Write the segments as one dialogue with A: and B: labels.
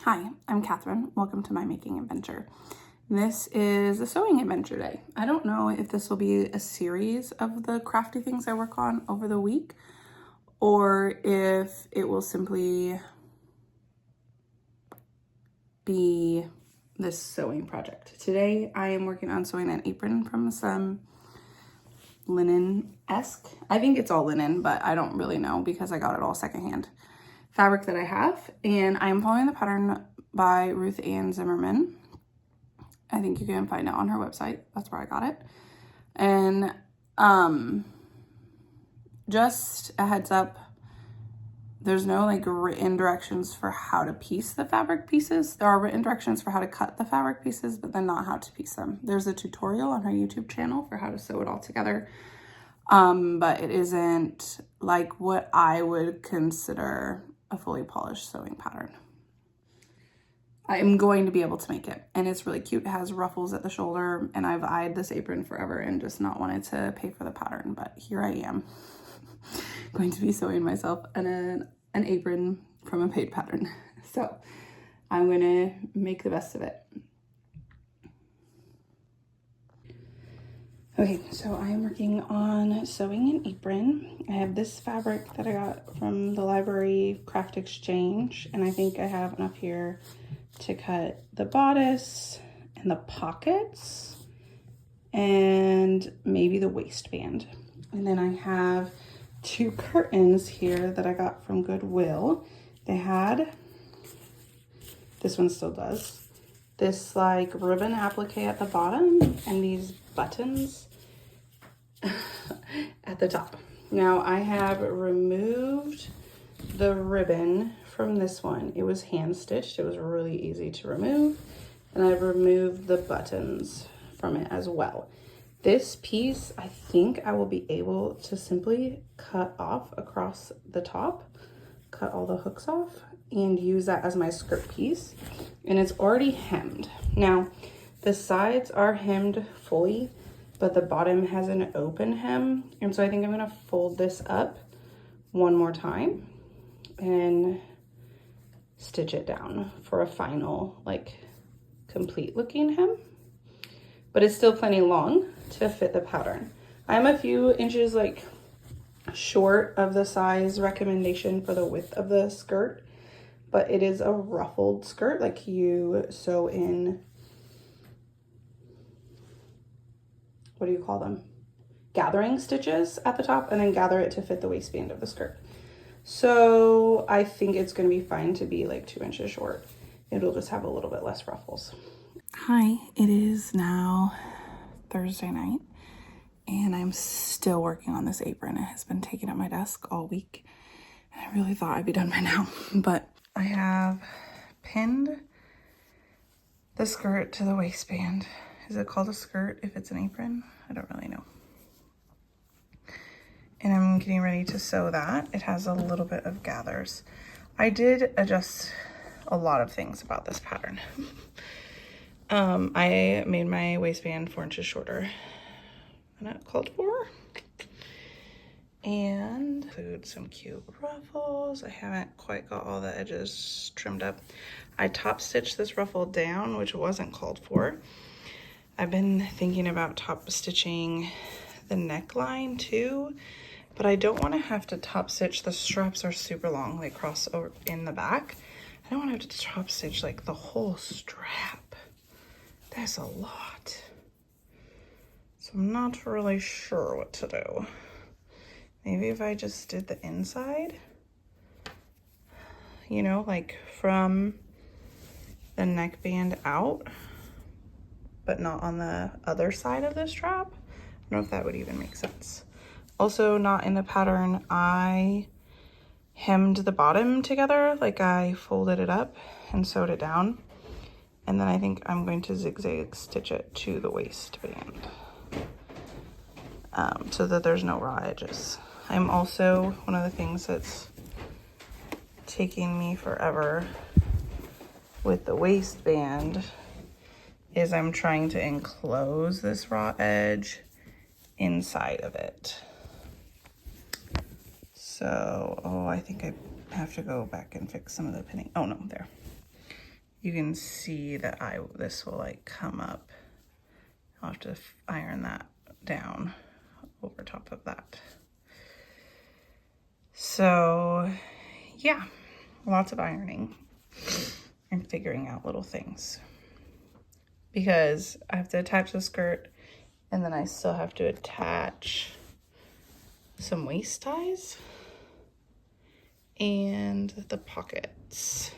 A: Hi, I'm Kathryn. Welcome to my making adventure. This is a sewing adventure day. I don't know if this will be a series of the crafty things I work on over the week, or if it will simply be this sewing project. Today I am working on sewing an apron from some linen-esque. I think it's all linen, but I don't really know because I got it all secondhand fabric that I have. And I'm following the pattern by Ruth Ann Zimmerman. I think you can find it on her website. That's where I got it. And just a heads up, there's no like written directions for how to piece the fabric pieces. There are written directions for how to cut the fabric pieces, but then not how to piece them. There's a tutorial on her YouTube channel for how to sew it all together. But it isn't like what I would consider a fully polished sewing pattern. I'm going to be able to make it, and it's really cute. It has ruffles at the shoulder, and I've eyed this apron forever and just not wanted to pay for the pattern, but here I am going to be sewing myself an apron from a paid pattern. So I'm going to make the best of it. Okay, so I'm working on sewing an apron. I have this fabric that I got from the library craft exchange, and I think I have enough here to cut the bodice and the pockets and maybe the waistband. And then I have two curtains here that I got from Goodwill. They had, this one still does, this like ribbon applique at the bottom and these buttons at the top. Now I have removed the ribbon from this one. It was hand stitched. It was really easy to remove. And I've removed the buttons from it as well. This piece, I think I will be able to simply cut off across the top, cut all the hooks off, and use that as my skirt piece. And it's already hemmed. Now, the sides are hemmed fully, but the bottom has an open hem. And so I think I'm gonna fold this up one more time and stitch it down for a final, like, complete looking hem. But it's still plenty long to fit the pattern. I'm a few inches like short of the size recommendation for the width of the skirt, but it is a ruffled skirt, like you sew in, what do you call them? Gathering stitches at the top and then gather it to fit the waistband of the skirt. So I think it's going to be fine to be like 2 inches short. It'll just have a little bit less ruffles. Hi, it is now Thursday night and I'm still working on this apron. It has been taking up my desk all week and I really thought I'd be done by now, but I have pinned the skirt to the waistband. Is it called a skirt if it's an apron? I don't really know. And I'm getting ready to sew that. It has a little bit of gathers. I did adjust a lot of things about this pattern. I made my waistband 4 inches shorter than it called for. And include some cute ruffles. I haven't quite got all the edges trimmed up. I top stitched this ruffle down, which wasn't called for. I've been thinking about top stitching the neckline too, but I don't want to have to top stitch. The straps are super long, they cross over in the back. I don't want to have to top stitch like the whole strap. That's a lot. So I'm not really sure what to do. Maybe if I just did the inside, you know, like from the neckband out, but not on the other side of the strap. I don't know if that would even make sense. Also, not in the pattern, I hemmed the bottom together, like I folded it up and sewed it down. And then I think I'm going to zigzag stitch it to the waistband so that there's no raw edges. I'm also, one of the things that's taking me forever with the waistband is I'm trying to enclose this raw edge inside of it. So, oh, I think I have to go back and fix some of the pinning. Oh no, there. you can see that this will like come up. I'll have to iron that down over top of that. So yeah, lots of ironing and figuring out little things, because I have to attach the skirt and then I still have to attach some waist ties and the pockets.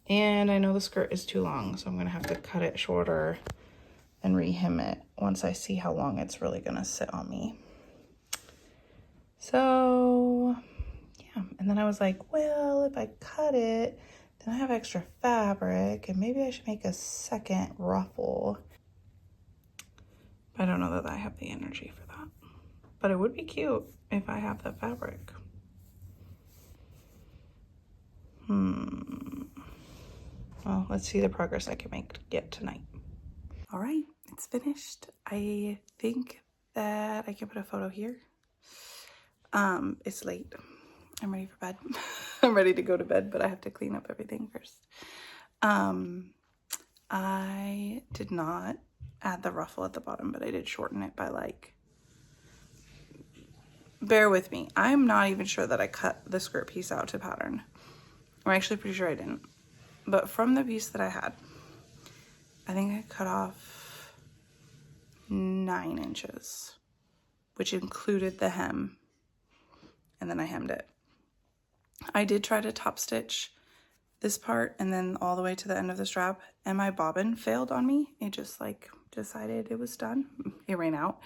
A: And I know the skirt is too long, so I'm gonna have to cut it shorter and rehem it once I see how long it's really gonna sit on me. So yeah, and then I was like, well, if I cut it, then I have extra fabric and maybe I should make a second ruffle. I don't know that I have the energy for that, but it would be cute if I have the fabric. Well, let's see the progress I can get tonight. All right, it's finished. I think that I can put a photo here. It's late. I'm ready for bed. I'm ready to go to bed, but I have to clean up everything first. I did not add the ruffle at the bottom, but I did shorten it by like, bear with me. I'm not even sure that I cut the skirt piece out to pattern. I'm actually pretty sure I didn't. But from the piece that I had, I think I cut off 9 inches, which included the hem, and then I hemmed it. I did try to top stitch this part and then all the way to the end of the strap, and my bobbin failed on me. It just like decided it was done. It ran out,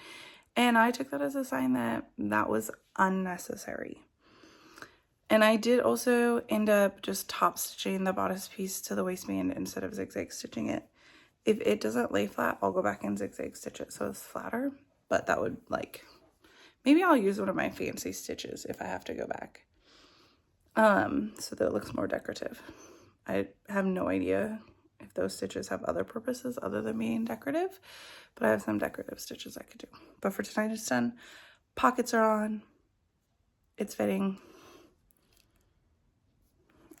A: and I took that as a sign that that was unnecessary. And I did also end up just top stitching the bodice piece to the waistband instead of zigzag stitching it. If it doesn't lay flat, I'll go back and zigzag stitch it so it's flatter, but that would like, maybe I'll use one of my fancy stitches if I have to go back, so that it looks more decorative. I have no idea if those stitches have other purposes other than being decorative, but I have some decorative stitches I could do. But for tonight it's done. Pockets are on. It's fitting.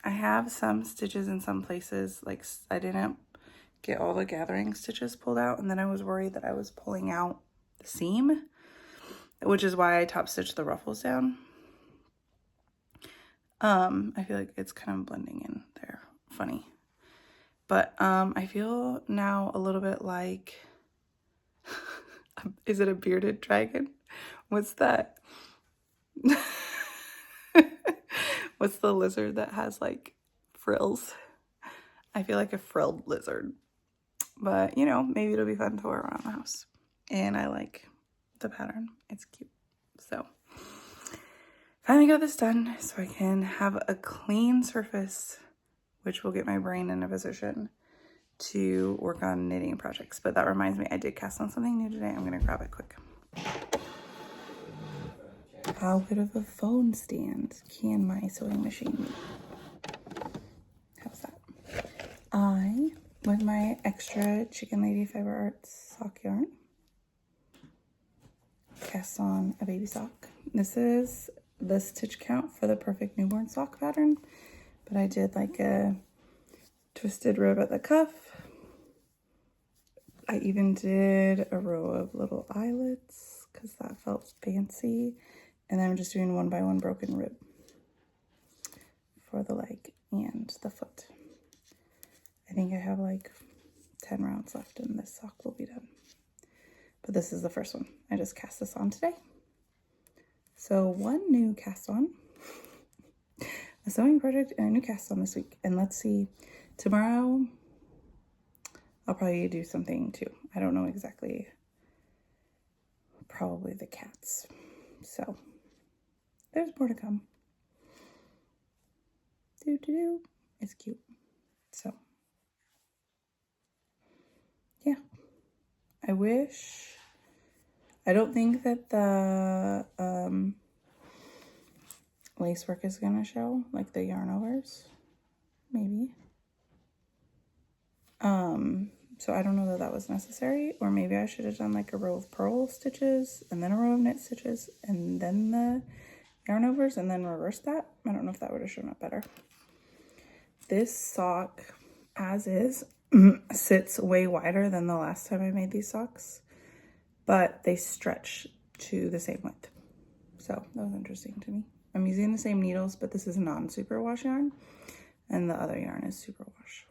A: I have some stitches in some places, like I didn't get all the gathering stitches pulled out, and then I was worried that I was pulling out the seam, which is why I top stitched the ruffles down. I feel like it's kind of blending in there. Funny. But I feel now a little bit like, is it a bearded dragon? What's that? What's the lizard that has like frills? I feel like a frilled lizard. But you know, maybe it'll be fun to wear around the house. And I like the pattern. It's cute. So finally got this done so I can have a clean surface, which will get my brain in a position to work on knitting projects. But that reminds me, I did cast on something new today. I'm gonna grab it quick. How good of a phone stand can my sewing machine be? How's that? I, with my extra Chicken Lady Fiber Arts sock yarn, cast on a baby sock. This is the stitch count for the perfect newborn sock pattern, but I did like a twisted rib at the cuff. I even did a row of little eyelets because that felt fancy. And then I'm just doing 1 by 1 broken rib for the leg and the foot. I think I have like 10 rounds left and this sock will be done. But this is the first one. I just cast this on today. So 1 new cast on, a sewing project and a new cast on this week. And let's see, tomorrow I'll probably do something too. I don't know exactly. Probably the cats. So there's more to come. It's cute. So yeah, I don't think that the lace work is gonna show, like the yarn overs, maybe. So I don't know that that was necessary, or maybe I should have done like a row of purl stitches and then a row of knit stitches and then the yarn overs and then reverse that. I don't know if that would have shown up better. This sock as is sits way wider than the last time I made these socks, but they stretch to the same width. So that was interesting to me. I'm using the same needles, but this is non-superwash yarn, and the other yarn is superwash.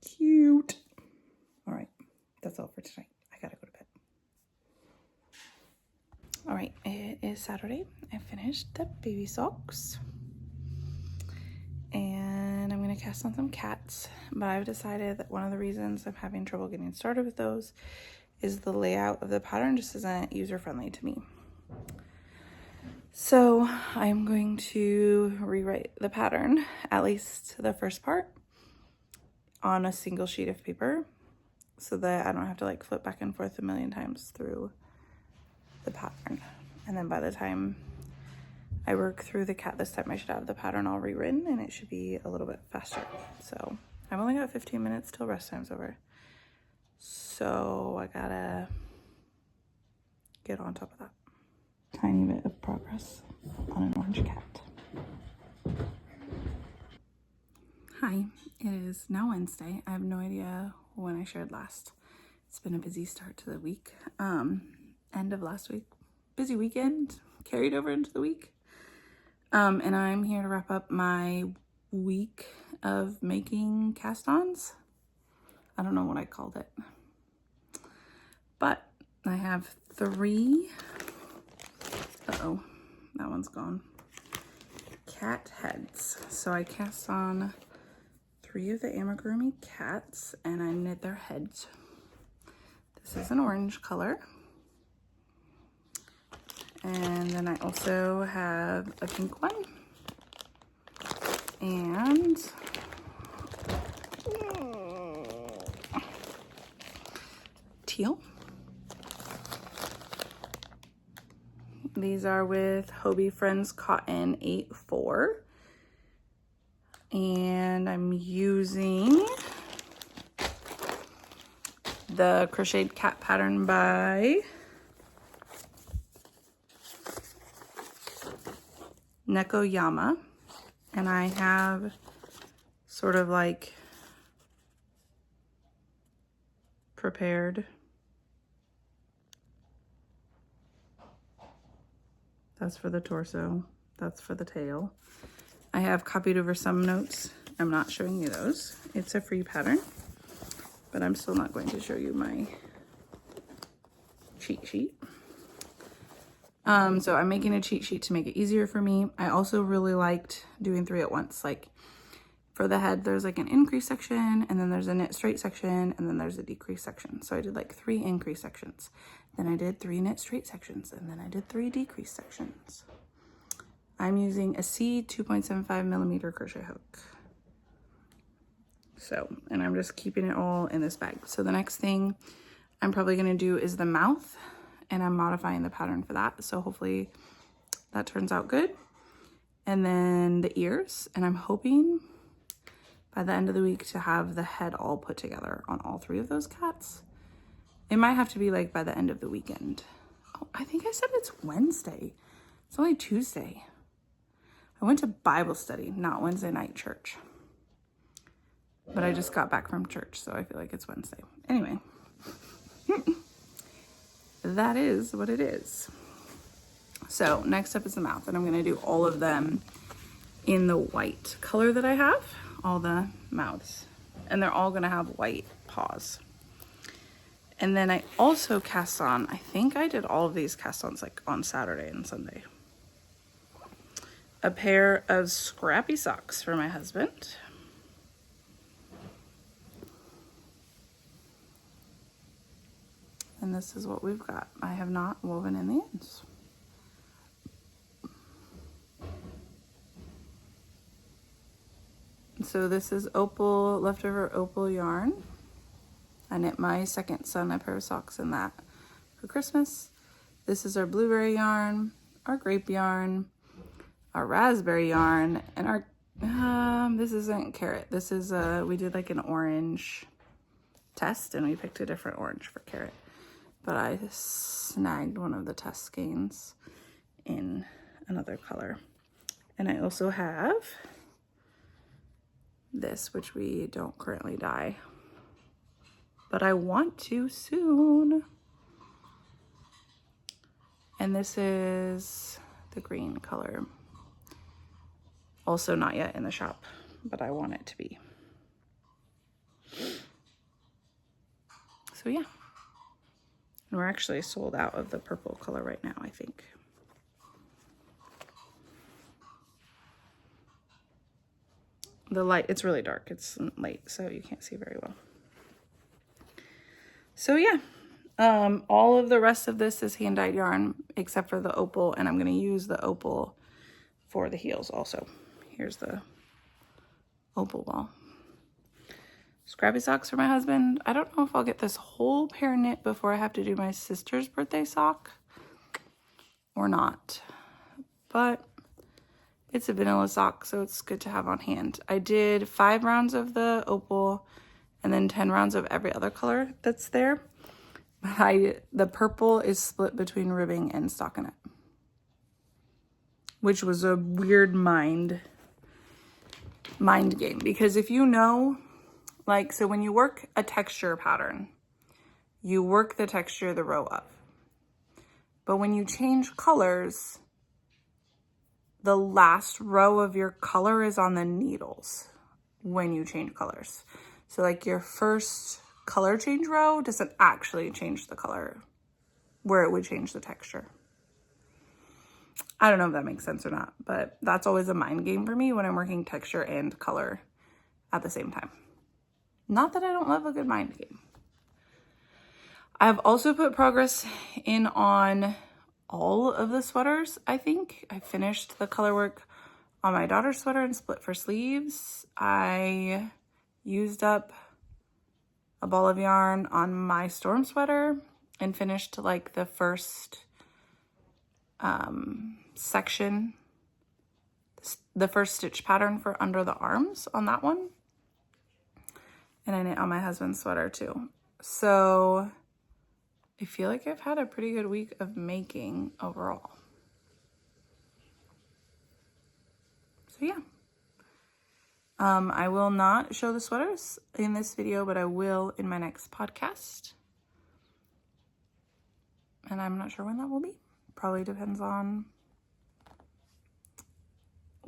A: Cute. All right, that's all for tonight. I gotta go to bed. All right, it is Saturday. I finished the baby socks, and I'm gonna cast on some cats, but I've decided that one of the reasons I'm having trouble getting started with those is the layout of the pattern just isn't user-friendly to me. So I'm going to rewrite the pattern, at least the first part, on a single sheet of paper so that I don't have to like flip back and forth a million times through the pattern. And then by the time I work through the cat this time, I should have the pattern all rewritten and it should be a little bit faster. So I've only got 15 minutes till rest time's over. So I gotta get on top of that. Tiny bit of progress on an orange cat. Hi, it is now Wednesday. I have no idea when I shared last. It's been a busy start to the week. End of last week, busy weekend, carried over into the week. And I'm here to wrap up my week of making cast-ons. I don't know what I called it. But I have 3, uh-oh, that one's gone, cat heads. So I cast on 3 of the amigurumi cats and I knit their heads. This is an orange color. And then I also have a pink one and teal. These are with Hobie Friends Cotton 8-4. And I'm using the crocheted cat pattern by Nekoyama, and I have sort of like prepared, that's for the torso, that's for the tail. I have copied over some notes. I'm not showing you those. It's a free pattern, but I'm still not going to show you my cheat sheet. So I'm making a cheat sheet to make it easier for me. I also really liked doing 3 at once. Like for the head, there's like an increase section, and then there's a knit straight section, and then there's a decrease section. So I did like 3 increase sections. Then I did 3 knit straight sections, and then I did 3 decrease sections. I'm using a C 2.75 millimeter crochet hook. So, and I'm just keeping it all in this bag. So the next thing I'm probably gonna do is the mouth, and I'm modifying the pattern for that. So hopefully that turns out good. And then the ears, and I'm hoping by the end of the week to have the head all put together on all 3 of those cats. It might have to be like by the end of the weekend. Oh, I think I said it's Wednesday. It's only Tuesday. I went to Bible study, not Wednesday night church. But I just got back from church, so I feel like it's Wednesday. Anyway. That is what it is. So next up is the mouth, and I'm going to do all of them in the white color that I have, all the mouths, and they're all going to have white paws. And then I also cast on, I think I did all of these cast-ons like on Saturday and Sunday, a pair of scrappy socks for my husband. And this is what we've got. I have not woven in the ends. So this is opal, leftover opal yarn. I knit my second son a pair of socks in that for Christmas. This is our blueberry yarn, our grape yarn, our raspberry yarn, and our, this isn't carrot. This is, we did like an orange test and we picked a different orange for carrot. But I snagged one of the test skeins in another color. And I also have this, which we don't currently dye, but I want to soon. And this is the green color. Also not yet in the shop, but I want it to be. So yeah. And we're actually sold out of the purple color right now, I think. The light, it's really dark. It's late, so you can't see very well. So yeah, all of the rest of this is hand-dyed yarn except for the opal, and I'm going to use the opal for the heels also. Here's the opal ball. Scrappy socks for my husband. I don't know if I'll get this whole pair knit before I have to do my sister's birthday sock or not, but it's a vanilla sock, so it's good to have on hand. I did 5 rounds of the opal and then 10 rounds of every other color that's there. But the purple is split between ribbing and stockinette, which was a weird mind game, because if you know, like, so when you work a texture pattern, you work the texture the row up. But when you change colors, the last row of your color is on the needles when you change colors. So like your first color change row doesn't actually change the color where it would change the texture. I don't know if that makes sense or not, but that's always a mind game for me when I'm working texture and color at the same time. Not that I don't love a good mind game. I've also put progress in on all of the sweaters, I think. I finished the color work on my daughter's sweater and split for sleeves. I used up a ball of yarn on my storm sweater and finished like the first section, the first stitch pattern for under the arms on that one. And I knit on my husband's sweater too. So I feel like I've had a pretty good week of making overall. So yeah. I will not show the sweaters in this video, but I will in my next podcast. And I'm not sure when that will be. Probably depends on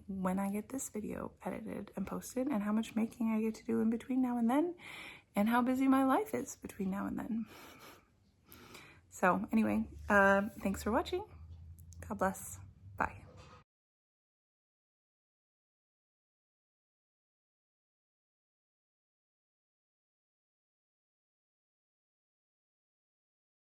A: when I get this video edited and posted, and how much making I get to do in between now and then, and how busy my life is between now and then. So anyway, thanks for watching. God bless.